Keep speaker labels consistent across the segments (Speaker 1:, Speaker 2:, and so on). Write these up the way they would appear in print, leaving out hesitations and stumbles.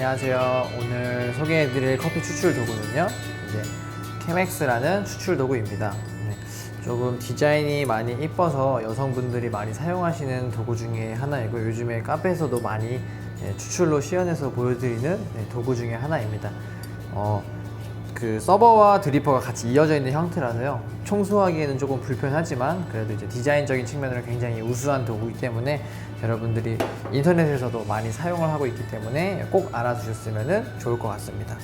Speaker 1: 안녕하세요. 오늘 소개해드릴 커피 추출 도구는요, 이제 Chemex 추출 도구입니다. 조금 디자인이 많이 이뻐서 여성분들이 많이 사용하시는 도구 중에 하나이고, 요즘에 카페에서도 많이 추출로 시연해서 보여드리는 도구 중에 하나입니다. 그 서버와 드리퍼가 같이 이어져 있는 형태라서요, 청소하기에는 조금 불편하지만 그래도 이제 디자인적인 측면으로 굉장히 우수한 도구이기 때문에 여러분들이 인터넷에서도 많이 사용을 하고 있기 때문에 꼭 알아두셨으면 좋을 것 같습니다.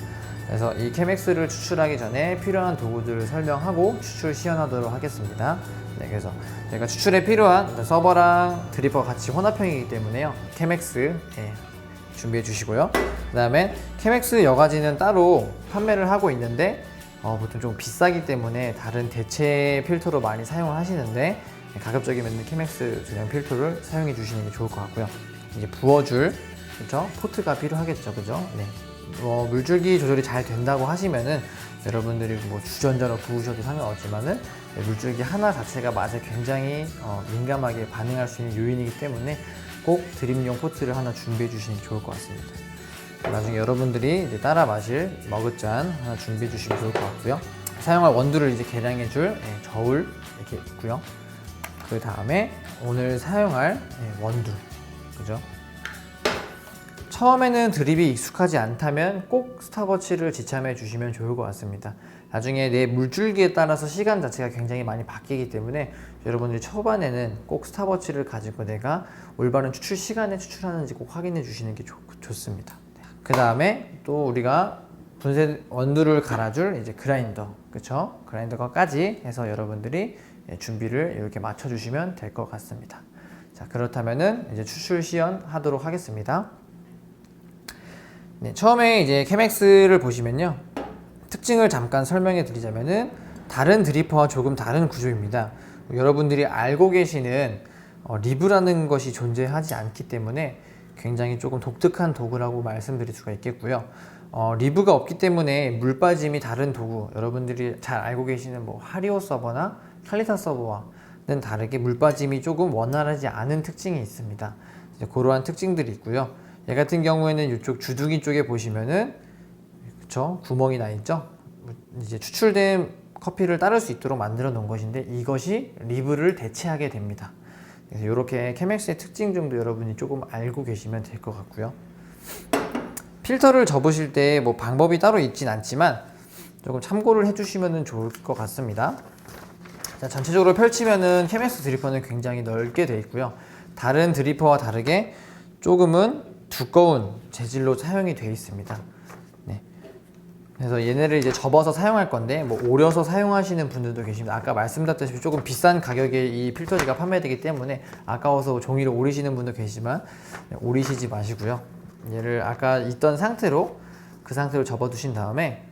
Speaker 1: 그래서 이 Chemex를 추출하기 전에 필요한 도구들을 설명하고 추출 시연하도록 하겠습니다. 그래서 저희가 추출에 필요한 서버랑 드리퍼 같이 혼합형이기 때문에요, Chemex 준비해 주시고요. 그 다음에 Chemex 여과지는 따로 판매를 하고 있는데 보통 좀 비싸기 때문에 다른 대체 필터로 많이 사용을 하시는데, 가급적이면 Chemex 전용 필터를 사용해 주시는 게 좋을 것 같고요. 이제 부어줄, 그렇죠? 포트가 필요하겠죠, 그죠? 네. 물줄기 조절이 잘 된다고 하시면은 여러분들이 주전자로 부으셔도 상관없지만은 물줄기 하나 자체가 맛에 굉장히 민감하게 반응할 수 있는 요인이기 때문에 꼭 드립용 포트를 하나 준비해 주시는 게 좋을 것 같습니다. 나중에 여러분들이 이제 따라 마실 머그잔 하나 준비해 주시면 좋을 것 같고요. 사용할 원두를 이제 계량해 줄 저울 이렇게 있고요. 그 다음에 오늘 사용할 원두, 그죠? 처음에는 드립이 익숙하지 않다면 꼭 스탑워치를 지참해 주시면 좋을 것 같습니다. 나중에 내 물줄기에 따라서 시간 자체가 굉장히 많이 바뀌기 때문에 여러분들이 초반에는 꼭 스탑워치를 가지고 내가 올바른 추출 시간에 추출하는지 꼭 확인해 주시는 게 좋습니다. 그 다음에 또 우리가 분쇄 원두를 갈아줄 이제 그라인더, 그쵸? 그라인더까지 해서 여러분들이 준비를 이렇게 맞춰 주시면 될 것 같습니다. 자, 그렇다면은 이제 추출 시연 하도록 하겠습니다. 네, 처음에 이제 Chemex를 보시면요, 특징을 잠깐 설명해 드리자면은 다른 드리퍼와 조금 다른 구조입니다. 여러분들이 알고 계시는 리브라는 것이 존재하지 않기 때문에 굉장히 조금 독특한 도구라고 말씀드릴 수가 있겠고요. 리브가 없기 때문에 물 빠짐이 다른 도구, 여러분들이 잘 알고 계시는 하리오 서버나 칼리타 서버와는 다르게 물 빠짐이 조금 원활하지 않은 특징이 있습니다. 그러한 특징들이 있고요. 얘 같은 경우에는 이쪽 주둥이 쪽에 보시면은, 그쵸, 구멍이 나 있죠. 이제 추출된 커피를 따를 수 있도록 만들어 놓은 것인데, 이것이 리브를 대체하게 됩니다. 그래서 이렇게 Chemex의 특징 정도 여러분이 조금 알고 계시면 될 것 같고요. 필터를 접으실 때 방법이 따로 있진 않지만 조금 참고를 해주시면 좋을 것 같습니다. 자, 전체적으로 펼치면은 Chemex 드리퍼는 굉장히 넓게 되어 있고요. 다른 드리퍼와 다르게 조금은 두꺼운 재질로 사용이 되어 있습니다. 네. 그래서 얘네를 이제 접어서 사용할 건데, 오려서 사용하시는 분들도 계십니다. 아까 말씀드렸다시피 조금 비싼 가격에 이 필터지가 판매되기 때문에 아까워서 종이를 오리시는 분도 계시지만 오리시지 마시고요. 얘를 아까 있던 상태로 그 상태로 접어 두신 다음에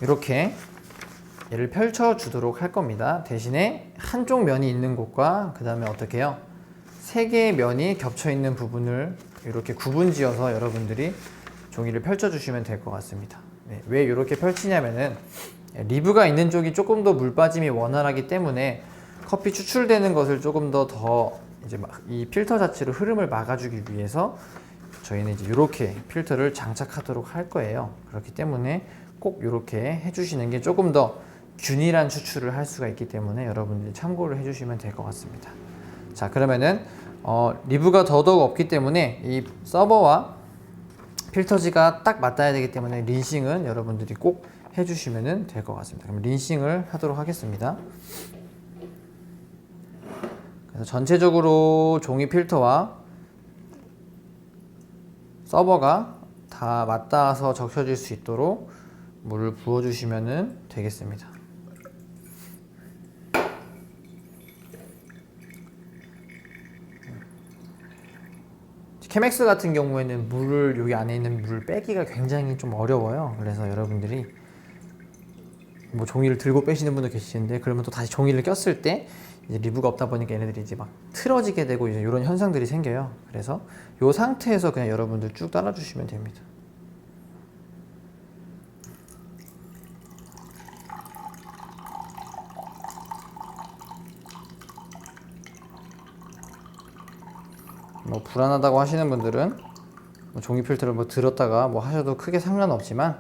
Speaker 1: 이렇게 얘를 펼쳐 주도록 할 겁니다. 대신에 한쪽 면이 있는 곳과 그 다음에 어떻게 해요? 세 개의 면이 겹쳐 있는 부분을 이렇게 구분 지어서 여러분들이 종이를 펼쳐 주시면 될 것 같습니다. 네, 왜 이렇게 펼치냐면은 리브가 있는 쪽이 조금 더 물 빠짐이 원활하기 때문에 커피 추출되는 것을 조금 더 이제 이 필터 자체로 흐름을 막아주기 위해서 저희는 이제 이렇게 필터를 장착하도록 할 거예요. 그렇기 때문에 꼭 이렇게 해주시는 게 조금 더 균일한 추출을 할 수가 있기 때문에 여러분들이 참고를 해주시면 될 것 같습니다. 자, 그러면은 리브가 더더욱 없기 때문에 이 서버와 필터지가 딱 맞닿아야 되기 때문에 린싱은 여러분들이 꼭 해주시면 될 것 같습니다. 그럼 린싱을 하도록 하겠습니다. 그래서 전체적으로 종이 필터와 서버가 다 맞닿아서 적셔질 수 있도록 물을 부어주시면 되겠습니다. Chemex 같은 경우에는 물을, 여기 안에 있는 물을 빼기가 굉장히 좀 어려워요. 그래서 여러분들이 종이를 들고 빼시는 분도 계시는데, 그러면 또 다시 종이를 꼈을 때 이제 리브가 없다 보니까 얘네들이 이제 막 틀어지게 되고 이제 이런 현상들이 생겨요. 그래서 이 상태에서 그냥 여러분들 쭉 따라주시면 됩니다. 불안하다고 하시는 분들은 뭐 종이 필터를 뭐 들었다가 뭐 하셔도 크게 상관없지만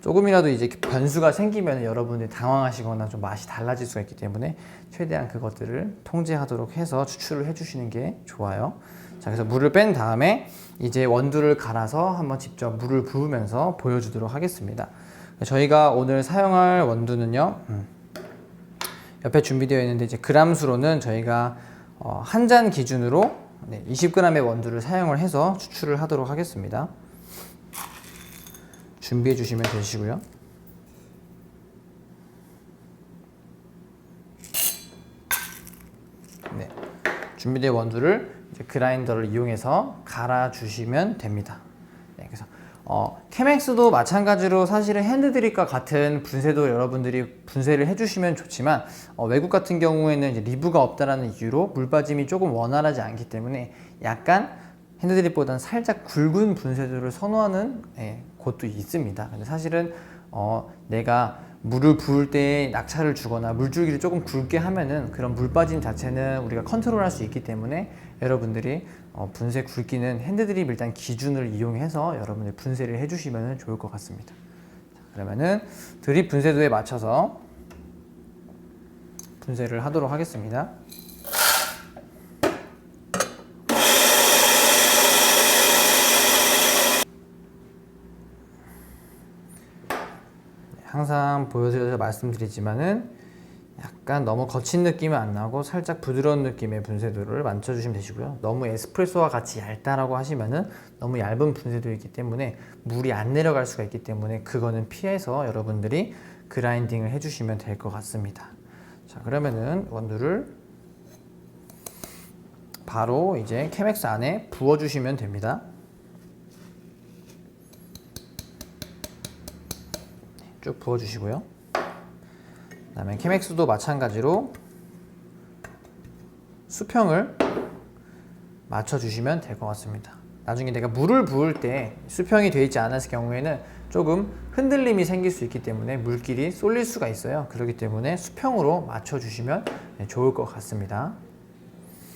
Speaker 1: 조금이라도 이제 변수가 생기면 여러분들이 당황하시거나 좀 맛이 달라질 수가 있기 때문에 최대한 그것들을 통제하도록 해서 추출을 해주시는 게 좋아요. 자, 그래서 물을 뺀 다음에 이제 원두를 갈아서 한번 직접 물을 부으면서 보여주도록 하겠습니다. 저희가 오늘 사용할 원두는요, 옆에 준비되어 있는데 이제 그람수로는 저희가 한 잔 기준으로 20g의 원두를 사용을 해서 추출을 하도록 하겠습니다. 준비해 주시면 되시고요. 네, 준비된 원두를 이제 그라인더를 이용해서 갈아 주시면 됩니다. 네, 그래서 케맥스도 마찬가지로 사실은 핸드드립과 같은 분쇄도 여러분들이 분쇄를 해주시면 좋지만 외국 같은 경우에는 이제 리브가 없다라는 이유로 물 빠짐이 조금 원활하지 않기 때문에 약간 핸드드립보다는 살짝 굵은 분쇄도를 선호하는 곳도 있습니다. 근데 사실은 내가 물을 부을 때 낙차를 주거나 물줄기를 조금 굵게 하면은 그런 물 빠짐 자체는 우리가 컨트롤할 수 있기 때문에 여러분들이 분쇄 굵기는 핸드드립 일단 기준을 이용해서 여러분들 분쇄를 해주시면 좋을 것 같습니다. 자, 그러면은 드립 분쇄도에 맞춰서 분쇄를 하도록 하겠습니다. 항상 보여드려서 말씀드리지만은 약간 너무 거친 느낌은 안 나고 살짝 부드러운 느낌의 분쇄도를 맞춰주시면 되시고요. 너무 에스프레소와 같이 얇다라고 하시면은 너무 얇은 분쇄도이기 때문에 물이 안 내려갈 수가 있기 때문에 그거는 피해서 여러분들이 그라인딩을 해주시면 될 것 같습니다. 자, 그러면은 원두를 바로 이제 케맥스 안에 부어주시면 됩니다. 쭉 부어주시고요. 그 다음에 케맥스도 마찬가지로 수평을 맞춰주시면 될 것 같습니다. 나중에 내가 물을 부을 때 수평이 되어 있지 않았을 경우에는 조금 흔들림이 생길 수 있기 때문에 물길이 쏠릴 수가 있어요. 그렇기 때문에 수평으로 맞춰주시면 좋을 것 같습니다.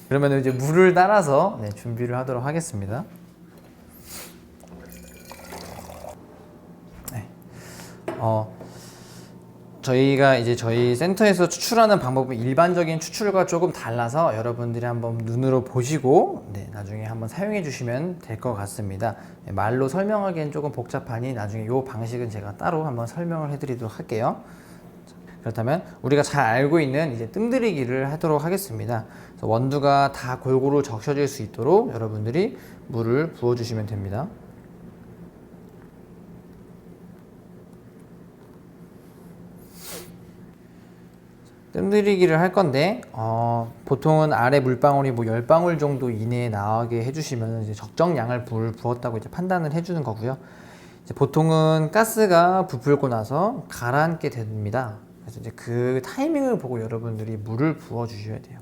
Speaker 1: 그러면 이제 물을 따라서 준비를 하도록 하겠습니다. 저희가 이제 저희 센터에서 추출하는 방법은 일반적인 추출과 조금 달라서 여러분들이 한번 눈으로 보시고 나중에 한번 사용해 주시면 될 것 같습니다. 말로 설명하기엔 조금 복잡하니 나중에 이 방식은 제가 따로 한번 설명을 해 드리도록 할게요. 그렇다면 우리가 잘 알고 있는 이제 뜸들이기를 하도록 하겠습니다. 그래서 원두가 다 골고루 적셔질 수 있도록 여러분들이 물을 부어 주시면 됩니다. 뜸들이기를 할 건데 보통은 아래 물방울이 뭐 10방울 정도 이내에 나오게 해주시면 이제 적정량을 물 부었다고 이제 판단을 해주는 거고요. 이제 보통은 가스가 부풀고 나서 가라앉게 됩니다. 그래서 이제 그 타이밍을 보고 여러분들이 물을 부어 주셔야 돼요.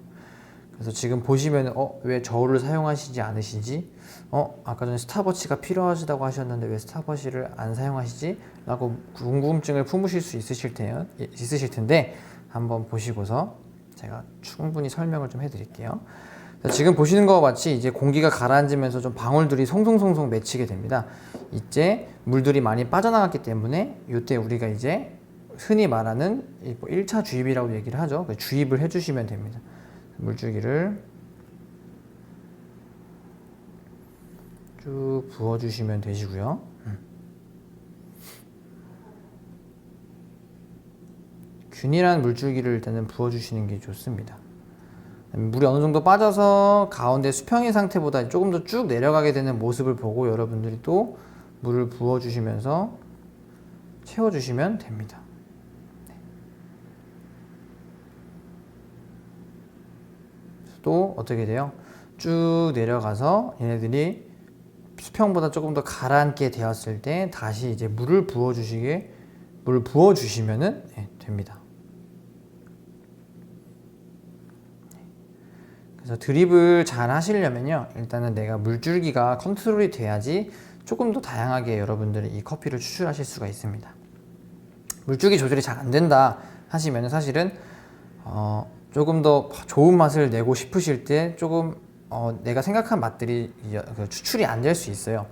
Speaker 1: 그래서 지금 보시면 왜 저울을 사용하시지 않으시지? 아까 전에 스탑워치가 필요하시다고 하셨는데 왜 스탑워치를 안 사용하시지? 라고 궁금증을 품으실 수 있으실 텐데 한번 보시고서 제가 충분히 설명을 좀 해드릴게요. 지금 보시는 것과 같이 이제 공기가 가라앉으면서 좀 방울들이 송송송송 맺히게 됩니다. 이제 물들이 많이 빠져나갔기 때문에 이때 우리가 이제 흔히 말하는 1차 주입이라고 얘기를 하죠. 주입을 해주시면 됩니다. 물줄기를 쭉 부어주시면 되시고요. 균일한 물줄기를 일단은 부어주시는 게 좋습니다. 물이 어느 정도 빠져서 가운데 수평의 상태보다 조금 더 쭉 내려가게 되는 모습을 보고 여러분들이 또 물을 부어주시면서 채워주시면 됩니다. 또 어떻게 돼요? 쭉 내려가서 얘네들이 수평보다 조금 더 가라앉게 되었을 때 다시 이제 물을 부어주시면 됩니다. 그래서 드립을 잘 하시려면요, 일단은 내가 물줄기가 컨트롤이 돼야지 조금 더 다양하게 여러분들이 이 커피를 추출하실 수가 있습니다. 물줄기 조절이 잘 안 된다 하시면 사실은 조금 더 좋은 맛을 내고 싶으실 때 조금 내가 생각한 맛들이 추출이 안 될 수 있어요.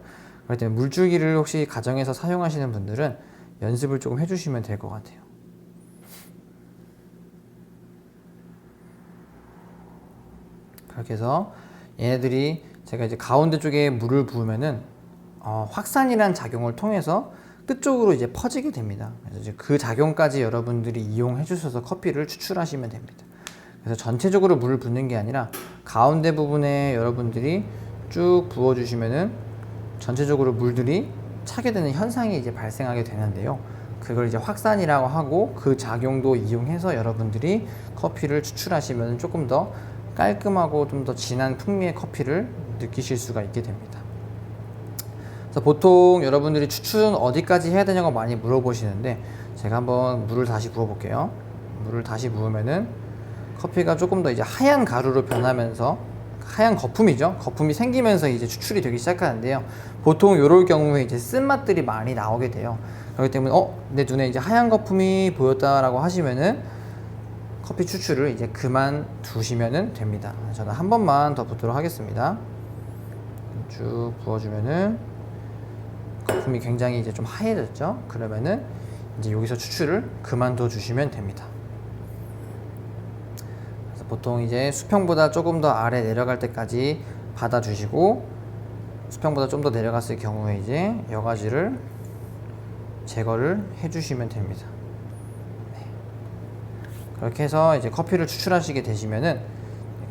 Speaker 1: 그렇기 때문에 물줄기를 혹시 가정에서 사용하시는 분들은 연습을 조금 해주시면 될 것 같아요. 그렇게 해서 얘네들이 제가 이제 가운데 쪽에 물을 부으면은 확산이라는 작용을 통해서 끝쪽으로 이제 퍼지게 됩니다. 그래서 이제 그 작용까지 여러분들이 이용해 주셔서 커피를 추출하시면 됩니다. 그래서 전체적으로 물을 붓는 게 아니라 가운데 부분에 여러분들이 쭉 부어 주시면은 전체적으로 물들이 차게 되는 현상이 이제 발생하게 되는데요. 그걸 이제 확산이라고 하고 그 작용도 이용해서 여러분들이 커피를 추출하시면 조금 더 깔끔하고 좀 더 진한 풍미의 커피를 느끼실 수가 있게 됩니다. 그래서 보통 여러분들이 추출은 어디까지 해야 되냐고 많이 물어보시는데 제가 한번 물을 다시 부어 볼게요. 물을 다시 부으면은 커피가 조금 더 이제 하얀 가루로 변하면서 하얀 거품이죠. 거품이 생기면서 이제 추출이 되기 시작하는데요. 보통 이럴 경우에 이제 쓴맛들이 많이 나오게 돼요. 그렇기 때문에 내 눈에 이제 하얀 거품이 보였다라고 하시면은 커피 추출을 이제 그만 두시면은 됩니다. 저는 한 번만 더 붓도록 하겠습니다. 쭉 부어주면은 거품이 굉장히 이제 좀 하얘졌죠. 그러면은 이제 여기서 추출을 그만둬 주시면 됩니다. 그래서 보통 이제 수평보다 조금 더 아래 내려갈 때까지 받아 주시고 수평보다 좀 더 내려갔을 경우에 이제 여과지를 제거를 해 주시면 됩니다. 그렇게 해서 이제 커피를 추출하시게 되시면은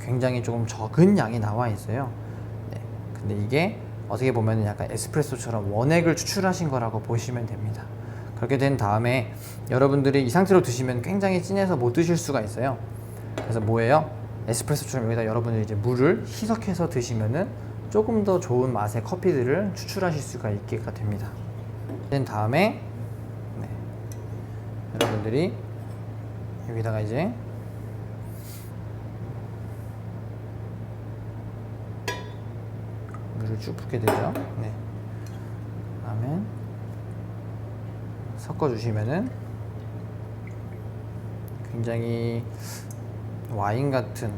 Speaker 1: 굉장히 조금 적은 양이 나와 있어요. 네. 근데 이게 어떻게 보면 약간 에스프레소처럼 원액을 추출하신 거라고 보시면 됩니다. 그렇게 된 다음에 여러분들이 이 상태로 드시면 굉장히 진해서 못 드실 수가 있어요. 그래서 뭐예요? 에스프레소처럼 여기다 여러분들이 이제 물을 희석해서 드시면은 조금 더 좋은 맛의 커피들을 추출하실 수가 있게 됩니다. 된 다음에 여러분들이 여기다가 이제 물을 쭉 붓게 되죠. 네. 그다음에 섞어 주시면은 굉장히 와인 같은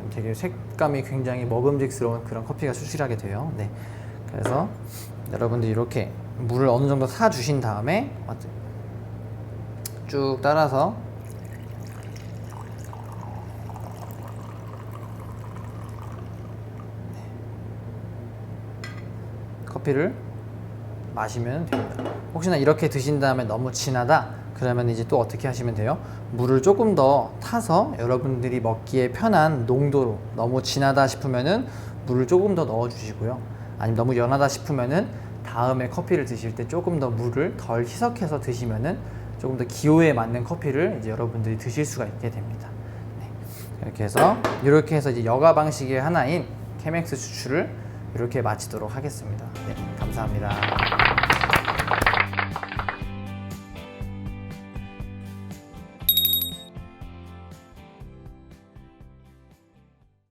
Speaker 1: 되게 색감이 굉장히 먹음직스러운 그런 커피가 추출하게 돼요. 네. 그래서 여러분들이 이렇게 물을 어느 정도 사 주신 다음에 쭉 따라서 커피를 마시면 됩니다. 혹시나 이렇게 드신 다음에 너무 진하다 그러면 이제 또 어떻게 하시면 돼요? 물을 조금 더 타서 여러분들이 먹기에 편한 농도로, 너무 진하다 싶으면은 물을 조금 더 넣어 주시고요. 아니면 너무 연하다 싶으면은 다음에 커피를 드실 때 조금 더 물을 덜 희석해서 드시면은 조금 더 기호에 맞는 커피를 이제 여러분들이 드실 수가 있게 됩니다. 네. 이렇게 해서 이제 여가 방식의 하나인 chemex 추출을 이렇게 마치도록 하겠습니다. 네, 감사합니다.